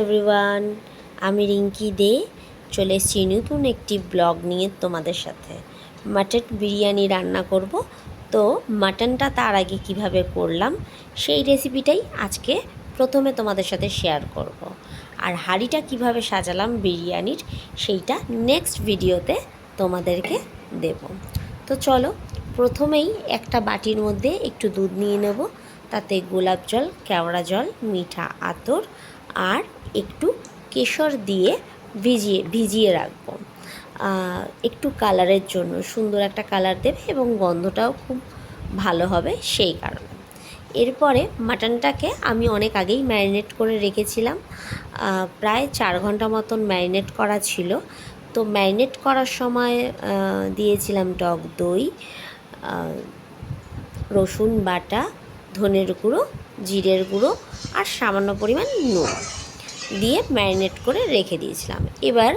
Everyone, আমি রিঙ্কি দে চলে এসেছি নতুন একটি ব্লগ নিয়ে তোমাদের সাথে। মাটন বিরিয়ানি রান্না করব, তো মাটনটা তার আগে কিভাবে করলাম সেই রেসিপিটাই আজকে প্রথমে তোমাদের সাথে শেয়ার করব। আর হাঁড়িটা কিভাবে সাজালাম বিরিয়ানির সেইটা নেক্সট ভিডিওতে তোমাদেরকে দেব। তো চলো, প্রথমেই একটা বাটির মধ্যে একটু দুধ নিয়ে নেব, তাতে গোলাপ জল, কেওড়া জল, মিঠা আতর আর একটু কেশর দিয়ে ভিজিয়ে রাখবো। একটু কালারের জন্য, সুন্দর একটা কালার দেবে এবং গন্ধটাও খুব ভালো হবে সেই কারণে। এরপরে মাটনটাকে আমি অনেক আগেই ম্যারিনেট করে রেখেছিলাম, প্রায় 4 ঘন্টা মতন ম্যারিনেট করা ছিল। তো ম্যারিনেট করার সময় দিয়েছিলাম টক দই, রসুন বাটা, ধনের গুঁড়ো, জিরের গুঁড়ো আর সামান্য পরিমাণ নুন দিয়ে ম্যারিনেট করে রেখে দিয়েছিলাম। এবার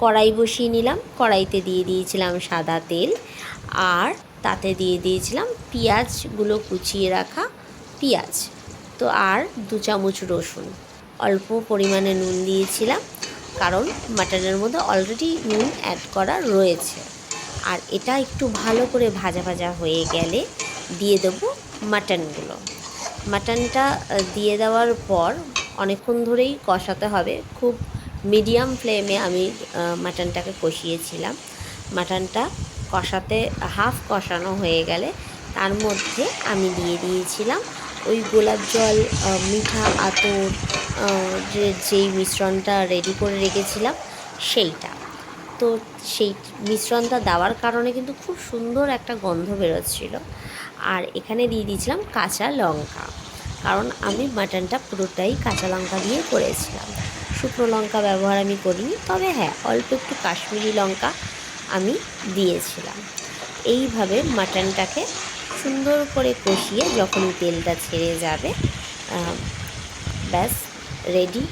কড়াই বসিয়ে নিলাম, কড়াইতে দিয়ে দিয়েছিলাম সাদা তেল আর তাতে দিয়ে দিয়েছিলাম পেঁয়াজগুলো, কুচিয়ে রাখা পেঁয়াজ, তো আর 2 চামচ রসুন, অল্প পরিমাণে নুন দিয়েছিলাম কারণ মাটনের মধ্যে অলরেডি নুন অ্যাড করা রয়েছে। আর এটা একটু ভালো করে ভাজা ভাজা হয়ে গেলে দিয়ে দেবো মাটনগুলো। মাটনটা দিয়ে দেওয়ার পর অনেকক্ষণ ধরেই কষাতে হবে, খুব মিডিয়াম ফ্লেমে আমি মাটনটাকে কষিয়েছিলাম। মাটনটা কষাতে হাফ কষানো হয়ে গেলে তার মধ্যে আমি দিয়ে দিয়েছিলাম ওই গোলাপ জল, মিঠা আতর, যেই মিশ্রণটা রেডি করে রেখেছিলাম সেইটা। তো সেই মিশ্রণটা দেওয়ার কারণে কিন্তু খুব সুন্দর একটা গন্ধ বেরোচ্ছিল। আর এখানে দিয়ে দিয়েছিলাম কাঁচা লঙ্কা, কারণ আমি মাটনটা পুরোটাই কাঁচা লঙ্কা দিয়ে করেছিলাম, শুকনো লঙ্কা ব্যবহার আমি করিনি। তবে হ্যাঁ, অল্প একটু কাশ্মীরি লঙ্কা আমি দিয়েছিলাম। এইভাবে মাটনটাকে সুন্দর করে কষিয়ে যখনই তেলটা ছেড়ে যাবে, ব্যাস রেডি